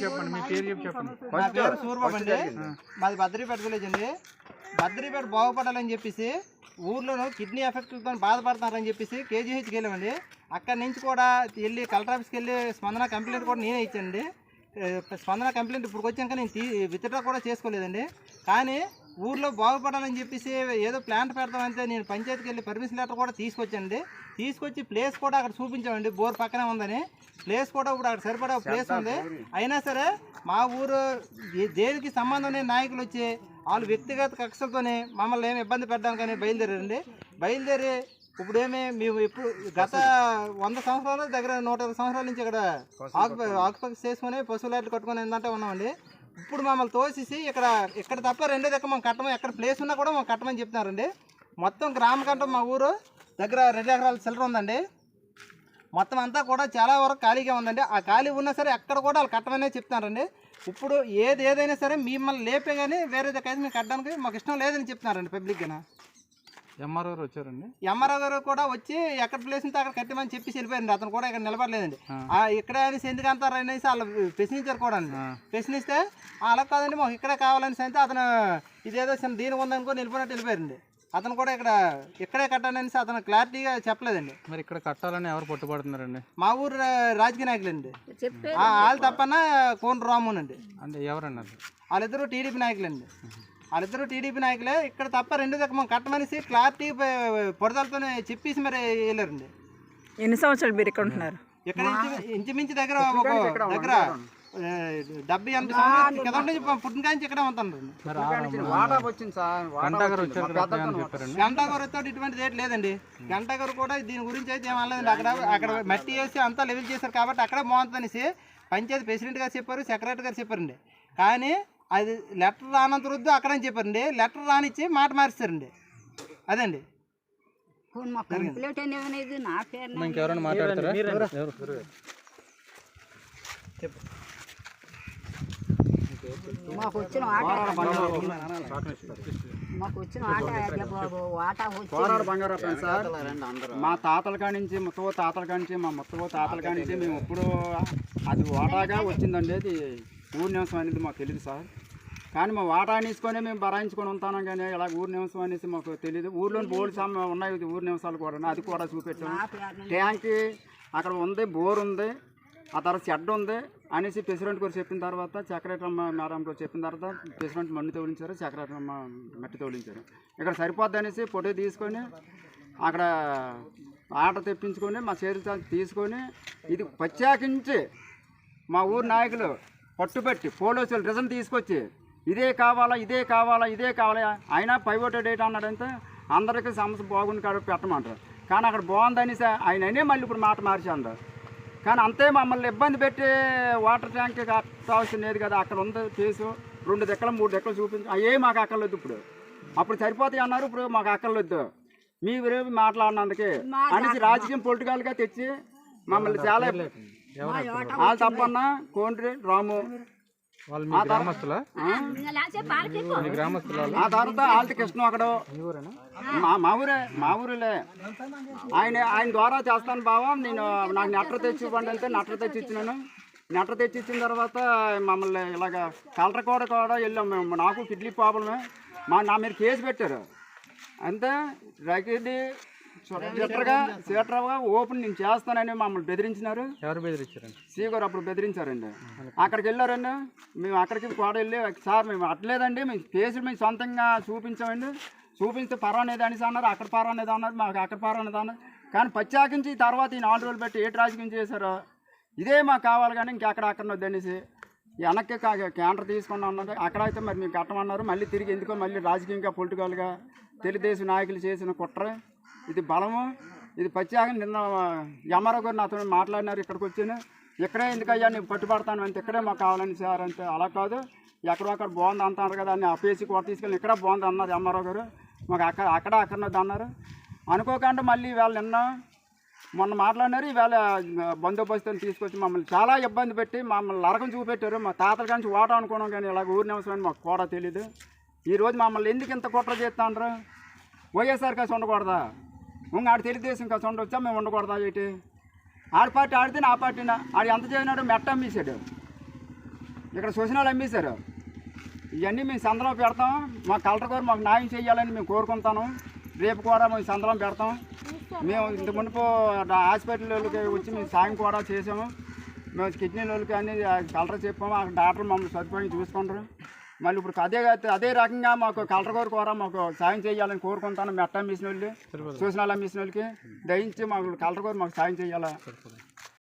చెప్పండి, మీ పేరు చెప్పండి. నా పేరు సూర్యబాబు అండి, మాది బద్రీపేట విలేజ్ అండి. బద్రీపేట బాగుపడాలని చెప్పేసి ఊర్లోనూ కిడ్నీ ఎఫెక్ట్తో బాధపడుతున్నారని చెప్పేసి కేజీహెచ్కి వెళ్ళామండి. అక్కడి నుంచి కూడా వెళ్ళి కలెక్టర్ ఆఫీస్కి వెళ్ళి స్పందన కంప్లైంట్ కూడా నేనే ఇచ్చానండి. స్పందన కంప్లైంట్ ఇప్పుడు వచ్చాక నేను విత్డ్రా కూడా చేసుకోలేదండి. కానీ ఊర్లో బాగుపడాలని చెప్పేసి ఏదో ప్లాంట్ పెడతామంటే నేను పంచాయతీకి వెళ్ళి పర్మిషన్ లెటర్ కూడా తీసుకొచ్చానండి. తీసుకొచ్చి ప్లేస్ కూడా అక్కడ చూపించామండి, బోర్ పక్కనే ఉందని. ప్లేస్ కూడా ఇప్పుడు అక్కడ సరిపడా ప్లేస్ ఉంది. అయినా సరే మా ఊరు దేనికి సంబంధం లేని నాయకులు వచ్చి వాళ్ళు వ్యక్తిగత కక్షలతోనే మమ్మల్ని ఏమి ఇబ్బంది పెట్టడానికని బయలుదేరారండి. బయలుదేరి ఇప్పుడేమి మేము ఇప్పుడు గత 100 సంవత్సరాల దగ్గర 120 సంవత్సరాల నుంచి ఇక్కడ ఆకుపక్ష చేసుకుని పశువులాట్లు కట్టుకుని ఏంటంటే ఉన్నామండి. ఇప్పుడు మమ్మల్ని తోసేసి ఇక్కడ తప్ప రెండో దగ్గర మనం కట్టమని, ఎక్కడ ప్లేస్ ఉన్నా కూడా మనం కట్టమని చెప్తున్నారండి. మొత్తం గ్రామ కంటే మా ఊరు దగ్గర 2 ఎకరాల చిల్లర ఉందండి. మొత్తం అంతా కూడా చాలా వరకు ఖాళీగా ఉందండి. ఆ ఖాళీ ఉన్నా సరే అక్కడ కూడా వాళ్ళు కట్టమనే చెప్తున్నారండి. ఇప్పుడు ఏదైనా సరే మిమ్మల్ని లేపే కానీ వేరే దగ్గర మేము కట్టడానికి మాకు ఇష్టం లేదని చెప్తున్నారండి పబ్లిక్గా. ఎంఆర్ఓ గారు వచ్చారండి. ఎంఆర్ఓ గారు కూడా వచ్చి ఎక్కడ ప్లేస్ ఉంటే అక్కడ కట్టమని చెప్పేసి వెళ్ళిపోయారండి. అతను కూడా ఇక్కడ నిలబడలేదండి. ఇక్కడ అనేసి ఎందుకు అంటారు అనేసి వాళ్ళు ప్రశ్నించారు కూడా. ప్రశ్నిస్తే అలా కాదండి మాకు ఇక్కడే కావాలనేసి అంటే అతను ఇదేదో చిన్న దీని ఉందనుకో నిలిపోయినట్టు వెళ్ళిపోయారండి. అతను కూడా ఇక్కడే కట్టాలనేసి అతను క్లారిటీగా చెప్పలేదండి. మరి ఇక్కడ కట్టాలని ఎవరు పట్టుబడుతున్నారండి? మా ఊరు రాజకీయ నాయకులండి. వాళ్ళు తప్పన కోన రామునండి. అంటే ఎవరన్నారు? వాళ్ళిద్దరూ టీడీపీ నాయకులండి. వాళ్ళిద్దరూ టీడీపీ నాయకులే. ఇక్కడ తప్ప రెండు దగ్గర మనం కట్టమనేసి క్లారిటీ పొడదలతో చెప్పేసి మరి వెళ్ళారండి. ఎన్ని సంవత్సరాలు మీరు ఇక్కడ ఉంటున్నారు? ఇక్కడ ఇంచుమించు దగ్గర 70-80 సంవత్సరాలు కదండి పుట్టిన కాంచి ఇక్కడే ఉంటాను. గంటా గారు వచ్చాడు, ఇటువంటిది ఏంటి లేదండి. గంటా గారు కూడా దీని గురించి అయితే ఏమనలేదండి. అక్కడ మట్టి వేసి అంతా లెవెల్ చేశారు కాబట్టి అక్కడే బాగుంటుందనేసి పంచాయతీ ప్రెసిడెంట్ గారు చెప్పారు, సెక్రటరీ గారు చెప్పారండి. కానీ అది లెటర్ రానంత వద్దు అక్కడని చెప్పారండి. లెటర్ రానిచ్చి మాట మారిస్తారండి. అదండి ఇంకెవరైనా మాట్లాడతారా? మాకు వచ్చిన సార్, మా తాతల కాడి నుంచి ముత్తవ తాతల కాడి నుంచి మేము ఇప్పుడు అది వాటాగా వచ్చిందండి. అది ఊరి నివాసం అనేది మాకు తెలియదు సార్. కానీ మా వాటా తీసుకొని మేము బరాయించుకొని ఉంటాం. కానీ ఇలా ఊరి నివాసం అనేసి మాకు తెలియదు. ఊర్లోని బోర్డు ఉన్నాయి ఊరి నివాసాలు కూడా, అది కూడా చూపెట్టాము. ట్యాంక్ అక్కడ ఉంది, బోర్ ఉంది, ఆ తర్వాత షెడ్ ఉంది అనేసి ప్రెసిడెంట్ గారు చెప్పిన తర్వాత, సెక్రటరీ మేడం గారు చెప్పిన తర్వాత ప్రెసిడెంట్ మట్టి తోలించారు, సెక్రటరీ మట్టి తోలించారు. ఇక్కడ సరిపోద్ది అనేసి ఫోటో తీసుకొని అక్కడ ఆర్డర్ తెప్పించుకొని మా చేతులు తీసుకొని ఇది ప్రత్యేకించి మా ఊరు నాయకులు పట్టుబట్టి పోలీసులు రిజన్ తీసుకొచ్చి ఇదే కావాలా అయినా పైవోటో డేట్ అన్నాడంటే అందరికీ సమస్య బాగుంది కాబట్టి పెట్టమంటారు. కానీ అక్కడ బాగుందనేసి ఆయననే మళ్ళీ ఇప్పుడు మాట మార్చారు. కానీ అంతే మమ్మల్ని ఇబ్బంది పెట్టి వాటర్ ట్యాంక్ కట్టాల్సింది లేదు కదా. అక్కడ ఉంది కేసు 2 దిక్కలు 3 దిక్కలు చూపించి అయ్యే మాకు అక్కర్లేదు. అప్పుడు సరిపోతాయి అన్నారు, ఇప్పుడు మాకు అక్కర్లేదు మీరు మాట్లాడినందుకే అనేసి రాజకీయం పొలిటికల్గా తెచ్చి మమ్మల్ని చాలా వాళ్ళు తప్పన్నా కోండ్రి రాము ఆ తర్వాత ఆల్టి కృష్ణ అక్కడ మా ఊరిలే ఆయన ద్వారా చేస్తాను బావా, నాకు నెట్ర తెచ్చి ఇవ్వండి అంటే నెట్ర తెచ్చి ఇచ్చినాను. నెట్ర తెచ్చి ఇచ్చిన తర్వాత మమ్మల్ని ఇలాగ కలెక్టర్ కూడా వెళ్ళాం మేము. నాకు కిడ్నీ ప్రాబ్లమే, నా మీరు కేసు పెట్టారు అంతే. రగిడి సీటర్గా ఓపెన్ నేను చేస్తానని మమ్మల్ని బెదిరించినారు. ఎవరు బెదిరించారండి? సీ గారు అప్పుడు బెదిరించారండి. అక్కడికి వెళ్ళారండి. మేము అక్కడికి కూడా వెళ్ళి సార్ మేము అట్లేదండి, మేము కేసులు మేము సొంతంగా చూపించామండి. చూపిస్తే పర్వాలేదు అనేసి అన్నారు. అక్కడ పర్వాలేదు అన్నారు, మాకు అక్కడ పర్వాలేదు అన్నారు. కానీ ప్రత్యేకించి తర్వాత ఈ 4 రోజులు పెట్టి ఏ రాజకీయం చేశారో ఇదే మాకు కావాలి కానీ ఇంకెక్కడ వద్దనేసి వెనక్కి క్యాంటర్ తీసుకుని అన్నది. అక్కడైతే మరి మీరు కట్టమన్నారు. మళ్ళీ తిరిగి ఎందుకో మళ్ళీ రాజకీయంగా పొలిటికల్గా తెలుగుదేశం నాయకులు చేసిన కుట్ర ఇది బలము. ఇది ప్రత్యేకంగా నిన్న ఎంఆర్ఓ గారు నాతో మాట్లాడినారు. ఇక్కడికి వచ్చాను, ఇక్కడే ఎందుకయ్యా నేను పట్టుబడతాను అంటే ఇక్కడే మాకు కావాలని సార్ అంటే అలా కాదు ఎక్కడొక్కడ బాగుంది అంటారు కదా అని ఆపేసి కూడా తీసుకెళ్ళి ఇక్కడ బాగుంది అన్నారు ఎంఆర్ఓ గారు. మాకు అక్కడన్నది అన్నారు. అనుకోకుండా మళ్ళీ ఇవాళ మొన్న మాట్లాడినారు. ఈవేళ బందోబస్తుని తీసుకొచ్చి మమ్మల్ని చాలా ఇబ్బంది పెట్టి మమ్మల్ని నరకం చూపెట్టారు. మా తాతల నుంచి ఓటా అనుకున్నాం కానీ ఇలాగ ఊరి నివసం అని మాకు కూడా తెలియదు. ఈరోజు మమ్మల్ని ఎందుకు ఇంత కుట్ర చేస్తాండ్రు? వైఎస్ఆర్ కాసి ఉండకూడదా? ఆడు తెలుగుదేశం కాసి ఉండొచ్చా? మేము ఉండకూడదా? ఏంటి ఆడి పార్టీ ఆడితే నా పార్టీనా? ఆడు ఎంత చేయనాడు? మెట్ట అమ్మేసాడు. ఇక్కడ శోషణాలు అమ్మేశారు. ఇవన్నీ మేము సందలం పెడతాం. మా కలెక్టర్ గారు మాకు న్యాయం చేయాలని మేము కోరుకుంటాను. రేపు కూడా మేము సందలం పెడతాం. మేము ఇంత మునుపు హాస్పిటల్కి వచ్చి మేము సాయం కూడా చేసాము. మేము కిడ్నీ వాళ్ళకి అన్ని కలెక్టర్ చెప్పాము. ఆ డాక్టర్ మమ్మల్ని సదుపాయం చూసుకుంటారు. మళ్ళీ ఇప్పుడు అదే రకంగా మాకు కలెక్టర్ గారు కూడా మాకు సాయం చేయాలని కోరుకుంటాను. మెట్ట అమ్మేసిన వాళ్ళు, శోషణాలు అమ్మేసిన వాళ్ళకి దయించి మాకు కలెక్టర్ గారు మాకు సాయం చేయాలా.